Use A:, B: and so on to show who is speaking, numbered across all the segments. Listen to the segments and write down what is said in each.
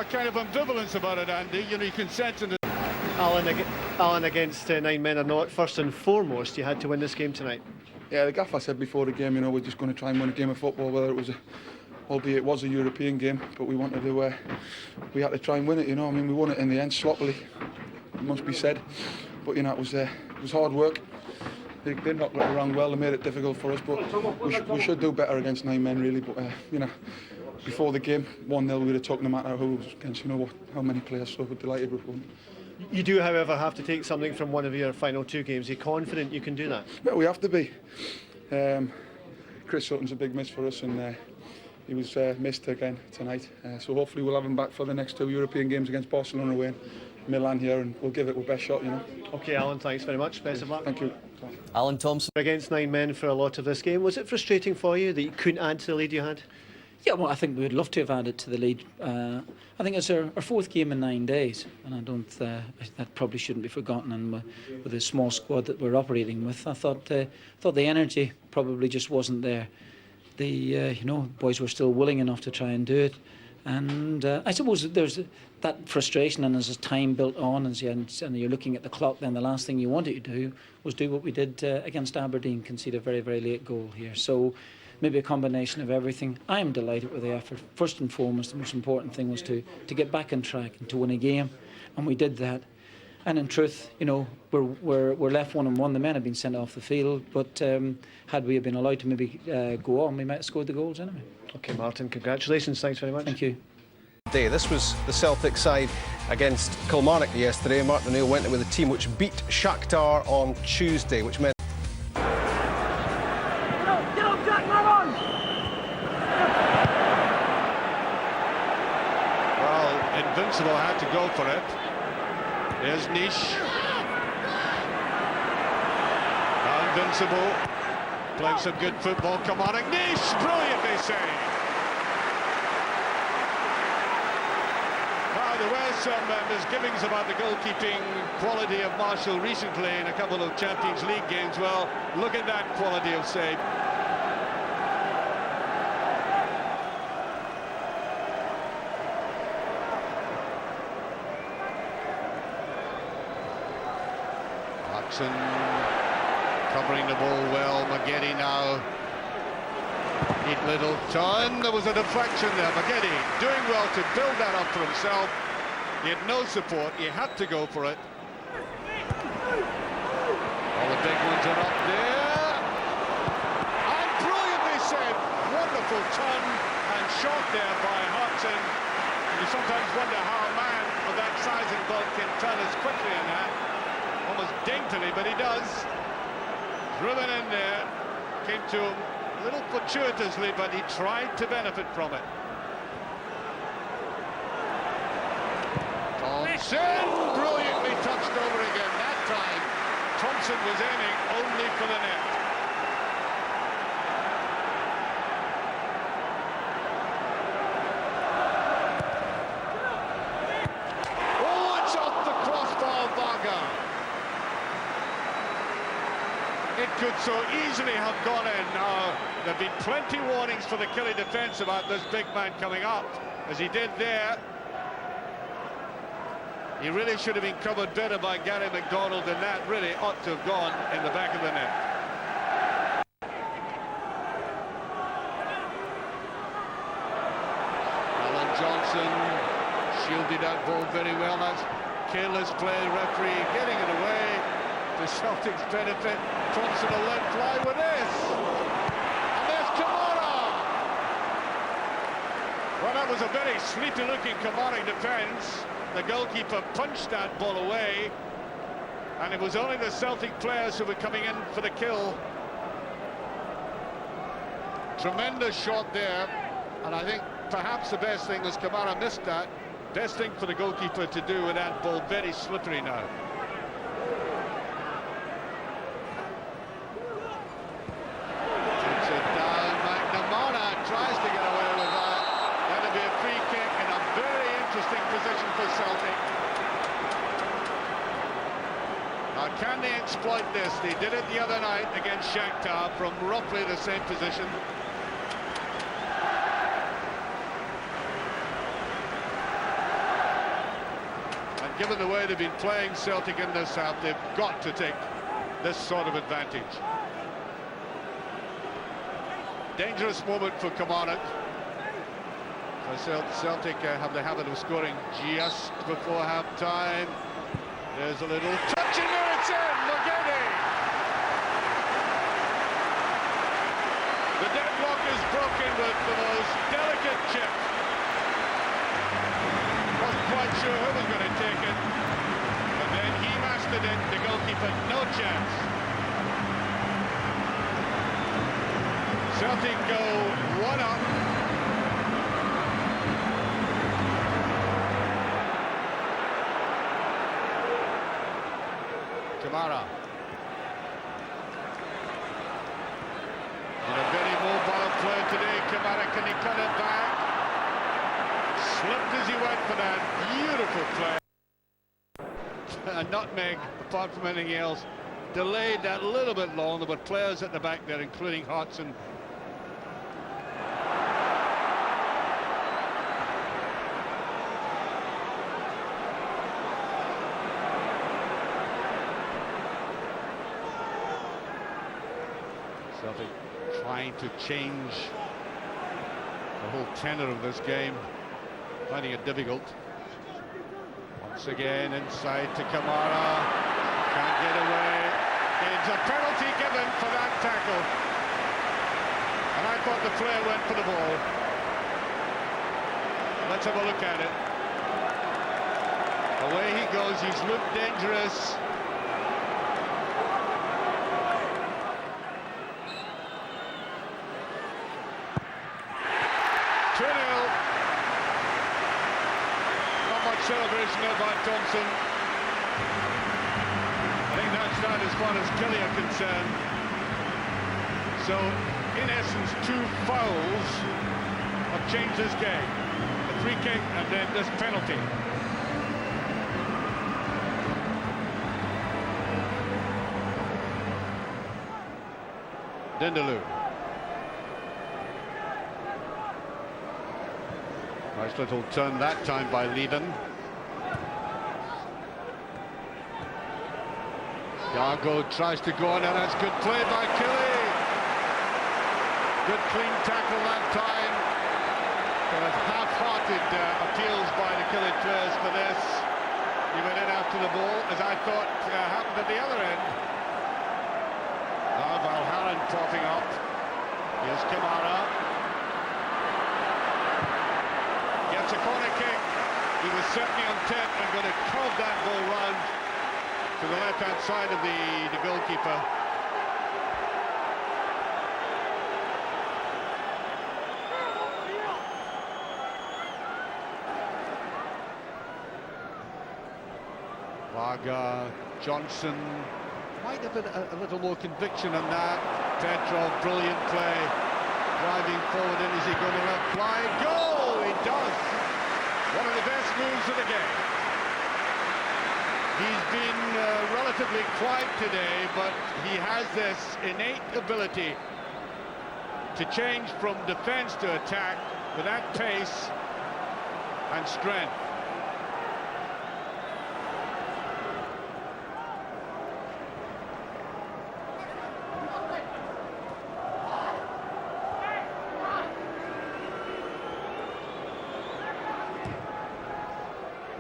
A: kind of ambivalence about it, Andy. You know, you can sense in the...
B: Alan, against 9 men or not, first and foremost, you had to win this game tonight.
C: Yeah, the gaffer said before the game, you know, we're just going to try and win a game of football, whether it was albeit it was a European game, but we wanted to, we had to try and win it, you know. I mean, we won it in the end sloppily, it must be said, but you know, it was hard work. They knocked it around well, they made it difficult for us, but we should do better against 9 men, really. But you know, before the game, 1-0 we'd have took no matter who was against, you know, how many players, so we're delighted with one.
B: You do, however, have to take something from one of your final 2 games. Are you confident you can do that?
C: Well, we have to be. Chris Sutton's a big miss for us, and he was missed again tonight. So hopefully we'll have him back for the next 2 European games against Barcelona away and Milan here, and we'll give it our best shot, you know.
B: OK, Alan, thanks very much. Best of luck.
C: Thank you.
D: Alan Thompson.
B: Against 9 men for a lot of this game. Was it frustrating for you that you couldn't add to the lead you had?
E: Yeah, well, I think we would love to have added to the lead. I think it's our 4th game in 9 days, and I don't. That probably shouldn't be forgotten. And with the small squad that we're operating with, I thought the energy probably just wasn't there. You know, boys were still willing enough to try and do it, and I suppose there's that frustration. And as time built on, and you're looking at the clock, then the last thing you wanted to do was do what we did against Aberdeen, concede a very, very late goal here. So maybe a combination of everything. I am delighted with the effort. First and foremost, the most important thing was to get back on track and to win a game, and we did that. And in truth, you know, we're left 1-1. The men have been sent off the field, but had we been allowed to maybe go on, we might have scored the goals anyway.
B: OK, Martin, congratulations. Thanks very much.
E: Thank you.
D: This was the Celtic side against Kilmarnock yesterday. Martin O'Neill went in with a team which beat Shakhtar on Tuesday, which meant
A: Invincible had to go for it. There's Niche. Invincible playing some good football. Come on, Niche, brilliantly saved. Now there were some misgivings about the goalkeeping quality of Marshall recently in a couple of Champions League games. Well, look at that quality of save. Covering the ball well. Maggedi now. Neat little turn. There was a deflection there. Maggedi doing well to build that up for himself. He had no support. He had to go for it. All the big ones are up there. And brilliantly saved. Wonderful turn and shot there by Hodgson. You sometimes wonder how a man of that size and bulk can turn as quickly in that. Almost daintily, but he does. Driven in there, came to him a little fortuitously, but he tried to benefit from it. Thompson, brilliantly touched over again. That time, Thompson was aiming only for the net. Oh, it's off the crossbar, Varga. It could so easily have gone in. Now, there have been plenty of warnings for the Killie defence about this big man coming up, as he did there. He really should have been covered better by Gary McDonald, and that really ought to have gone in the back of the net. Alan Johnson shielded that ball very well. That's careless play, referee getting it away. The Celtics benefit. Thompson will let fly with this. And there's Kamara. Well, that was a very sleepy-looking Kamara defence. The goalkeeper punched that ball away. And it was only the Celtic players who were coming in for the kill. Tremendous shot there. And I think perhaps the best thing was Kamara missed that. Best thing for the goalkeeper to do with that ball. Very slippery now. Can they exploit this? They did it the other night against Shakhtar from roughly the same position. given the way they've been playing Celtic in this half, they've got to take this sort of advantage. Dangerous moment for Kilmarnock. So Celtic have the habit of scoring just before half-time. There's a little touch and there it's in, Maggini! The deadlock is broken with the most delicate chip. Wasn't quite sure who was going to take it, but then he mastered it, the goalkeeper, no chance. Celtic go 1-up. Kamara. In a very mobile player today, Kamara, can he cut it back? Slipped as he went for that beautiful play. A nutmeg, apart from anything else, delayed that a little bit long. There were players at the back there, including Hodgson. Celtic trying to change the whole tenor of this game, finding it difficult. Once again inside to Kamara, can't get away. It's a penalty given for that tackle. And I thought the player went for the ball. Let's have a look at it. Away he goes, he's looked dangerous. Celebration there by Thompson. I think that's that as far as Kelly are concerned. So, in essence, 2 fouls have changed this game. A free kick and then this penalty. Dundee. Nice little turn that time by Leedon. Gargo tries to go on, and that's good play by Kelly. Good clean tackle that time. Kind of half-hearted appeals by the Kelly players for this. He went in after the ball, as I thought happened at the other end. Now Valharan popping up. Here's Kamara. Gets a corner kick. He was certainly on 10 and going to curve that ball round to the left-hand side of the goalkeeper. Varga, Johnson, might have been a little more conviction on that. Petrov, brilliant play. Driving forward, and is he going to let fly? Goal! He does! One of the best moves of the game. He's been relatively quiet today, but he has this innate ability to change from defence to attack with that pace and strength.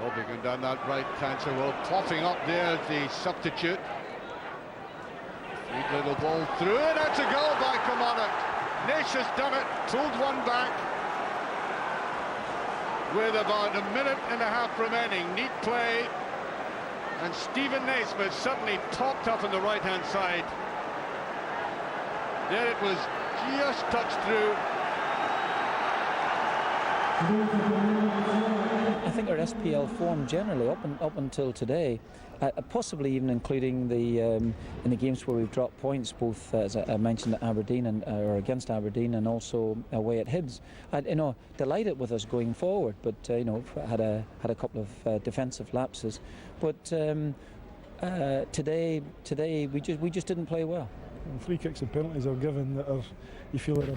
A: Lobbing down that right-hand side, well, popping up there, the substitute. Sweet little ball through, and that's a goal by Kilmarnock. Nish has done it, pulled one back with about a minute and a half remaining. Neat play, and Stephen Naismith suddenly popped up on the right-hand side. There it was, just touched through.
E: I think our SPL form generally up until today, possibly even including the in the games where we've dropped points, both as I mentioned at Aberdeen and or against Aberdeen, and also away at Hibs. Delighted with us going forward, but had a couple of defensive lapses. But today we just didn't play well.
F: And free kicks and penalties are given that are, you feel like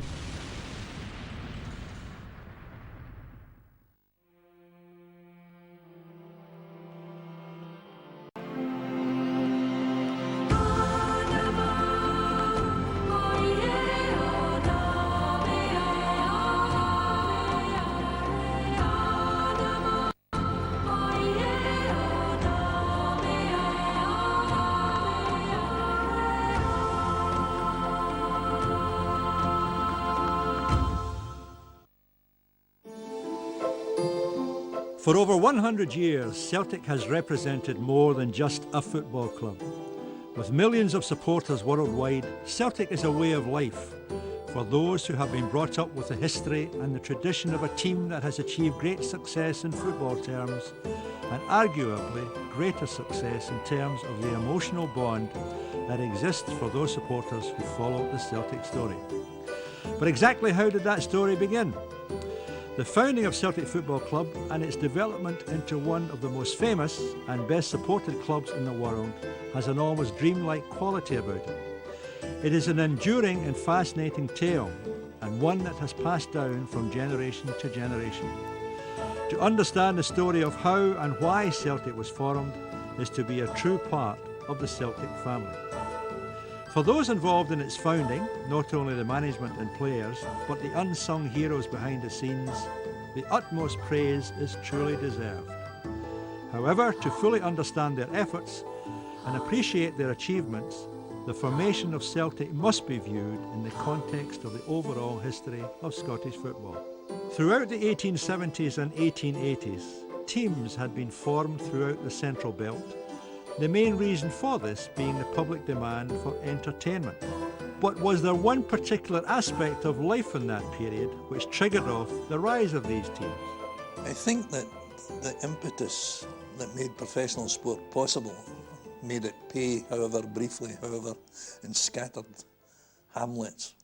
G: For over 100 years, Celtic has represented more than just a football club. With millions of supporters worldwide, Celtic is a way of life for those who have been brought up with the history and the tradition of a team that has achieved great success in football terms and arguably greater success in terms of the emotional bond that exists for those supporters who follow the Celtic story. But exactly how did that story begin? The founding of Celtic Football Club and its development into one of the most famous and best supported clubs in the world has an almost dreamlike quality about it. It is an enduring and fascinating tale, and one that has passed down from generation to generation. To understand the story of how and why Celtic was formed is to be a true part of the Celtic family. For those involved in its founding, not only the management and players, but the unsung heroes behind the scenes, the utmost praise is truly deserved. However, to fully understand their efforts and appreciate their achievements, the formation of Celtic must be viewed in the context of the overall history of Scottish football. Throughout the 1870s and 1880s, teams had been formed throughout the Central Belt, the main reason for this being the public demand for entertainment. But was there one particular aspect of life in that period which triggered off the rise of these teams?
H: I think that the impetus that made professional sport possible, made it pay, however briefly, however in scattered hamlets,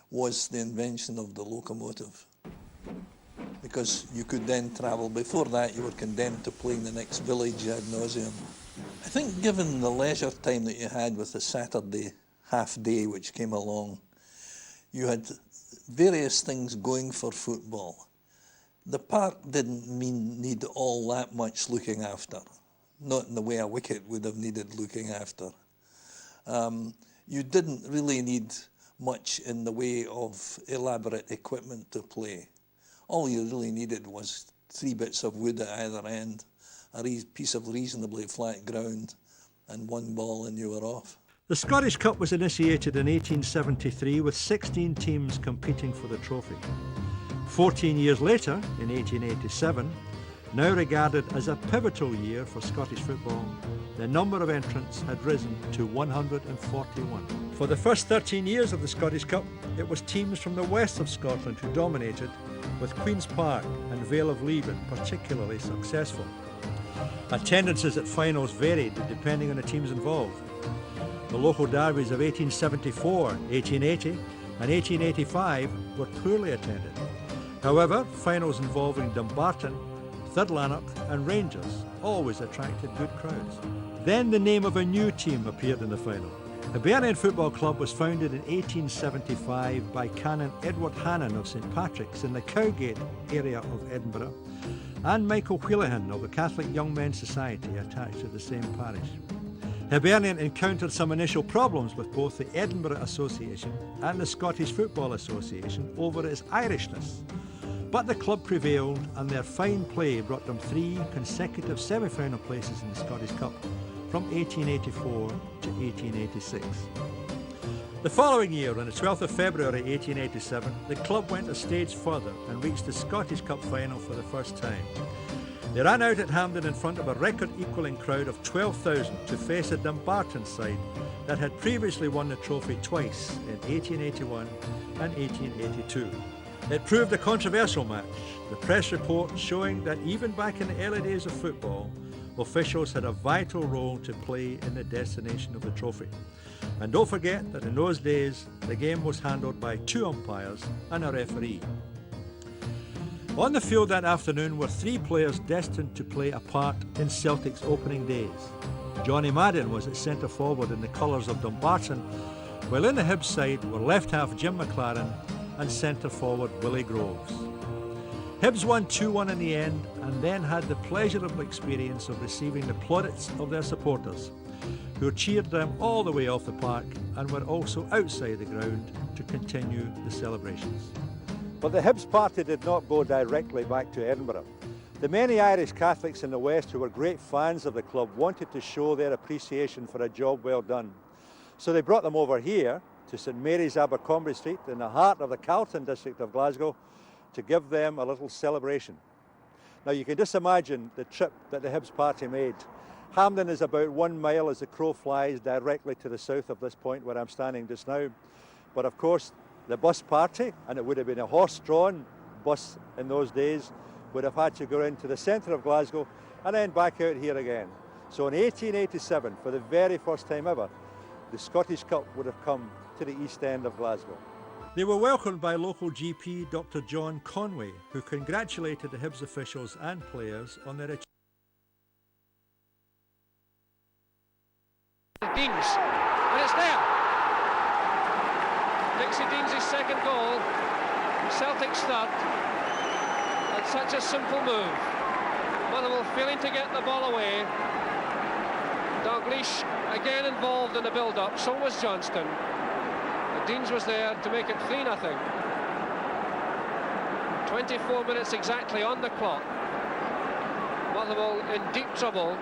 H: was the invention of the locomotive. Because you could then travel. Before that, you were condemned to play in the next village ad nauseum. I think given the leisure time that you had with the Saturday half day which came along, you had various things going for football. The park didn't need all that much looking after, not in the way a wicket would have needed looking after. You didn't really need much in the way of elaborate equipment to play. All you really needed was 3 bits of wood at either end, a piece of reasonably flat ground, and 1 ball and you were off.
G: The Scottish Cup was initiated in 1873 with 16 teams competing for the trophy. 14 years later, in 1887, now regarded as a pivotal year for Scottish football, the number of entrants had risen to 141. For the first 13 years of the Scottish Cup, it was teams from the west of Scotland who dominated, with Queen's Park and Vale of Leven particularly successful. Attendances at finals varied depending on the teams involved. The local derbies of 1874, 1880 and 1885 were poorly attended. However, finals involving Dumbarton, Third Lanark and Rangers always attracted good crowds. Then the name of a new team appeared in the final. Hibernian Football Club was founded in 1875 by Canon Edward Hannon of St Patrick's in the Cowgate area of Edinburgh and Michael Wheelahan of the Catholic Young Men's Society attached to the same parish. Hibernian encountered some initial problems with both the Edinburgh Association and the Scottish Football Association over its Irishness, but the club prevailed and their fine play brought them 3 consecutive semi-final places in the Scottish Cup from 1884 to 1886. The following year, on the 12th of February 1887, the club went a stage further and reached the Scottish Cup final for the first time. They ran out at Hampden in front of a record-equalling crowd of 12,000 to face a Dumbarton side that had previously won the trophy twice in 1881 and 1882. It proved a controversial match, the press report showing that even back in the early days of football, officials had a vital role to play in the destination of the trophy. And don't forget that in those days, the game was handled by 2 umpires and a referee. On the field that afternoon were 3 players destined to play a part in Celtic's opening days. Johnny Madden was at centre forward in the colours of Dumbarton, while in the Hibs side were left half Jim McLaren and centre forward Willie Groves. Hibs won 2-1 in the end and then had the pleasurable experience of receiving the plaudits of their supporters, who cheered them all the way off the park and were also outside the ground to continue the celebrations. But the Hibs party did not go directly back to Edinburgh. The many Irish Catholics in the West who were great fans of the club wanted to show their appreciation for a job well done. So they brought them over here to St Mary's Abercrombie Street in the heart of the Carlton district of Glasgow to give them a little celebration. Now you can just imagine the trip that the Hibs party made. Hampden is about 1 mile as the crow flies directly to the south of this point where I'm standing just now. But of course, the bus party, and it would have been a horse-drawn bus in those days, would have had to go into the centre of Glasgow and then back out here again. So in 1887, for the very first time ever, the Scottish Cup would have come to the east end of Glasgow.
F: They were welcomed by local GP Dr John Conway, who congratulated the Hibs officials and players on their achievement.
I: Deans, and it's there. Dixie Deans' second goal, Celtic's third, and such a simple move. Motherwell failing to get the ball away. Dalglish again involved in the build-up, so was Johnston. But Deans was there to make it 3-0. 24 minutes exactly on the clock. Motherwell in deep trouble.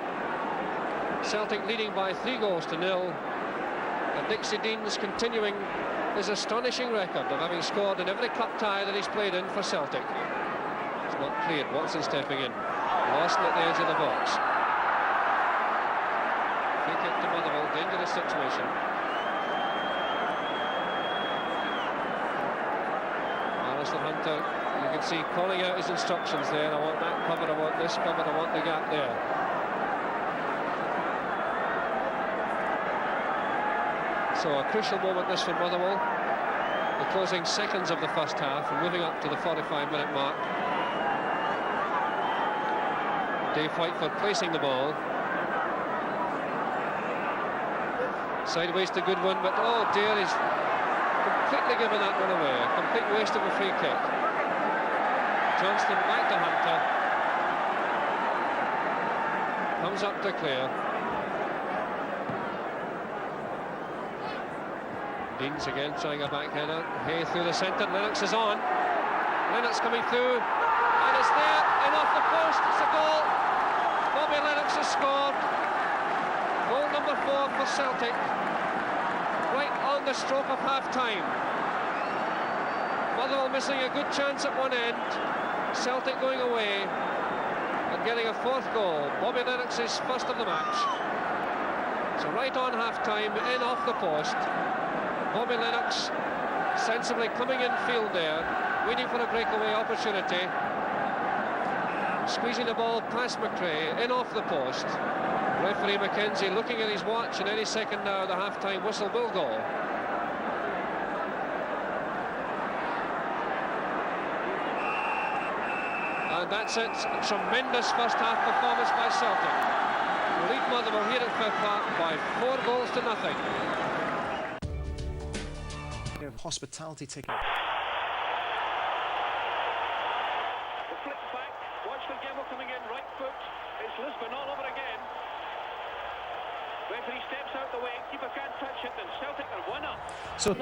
I: Celtic leading by 3-0. And Dixie Deans continuing his astonishing record of having scored in every cup tie that he's played in for Celtic. It's not cleared. Watson stepping in. Lawson at the edge of the box. Free kick to Motherwell. Dangerous situation. Alistair Hunter, you can see calling out his instructions there. I want that covered, I want this covered, I want the gap there. So a crucial moment this for Motherwell. The closing seconds of the first half and moving up to the 45-minute mark. Dave Whiteford placing the ball. Sideways to Goodwin, but oh dear, he's completely given that one away. A complete waste of a free kick. Johnston back to Hunter. Comes up to clear. Deans again trying a back header. Hay through the centre. Lennox is on. Lennox coming through. And it's there. In off the post. It's a goal. Bobby Lennox has scored. Goal number 4 for Celtic. Right on the stroke of half-time. Motherwell missing a good chance at one end. Celtic going away and getting a 4th goal. Bobby Lennox's first of the match. So right on half-time, in off the post. Bobby Lennox sensibly coming in field there, waiting for a breakaway opportunity. Squeezing the ball past McRae, in off the post. Referee McKenzie looking at his watch, and any second now the half-time whistle will go. And that's it. A tremendous first half performance by Celtic. Lead Motherwell here at Fifth Park by 4-0.
D: Hospitality ticket.
A: The flick back, watch the Gamble coming in, right foot. It's Lisbon all over again. Referee steps out the way, keeper can't touch it, and Celtic are 1-up.
E: So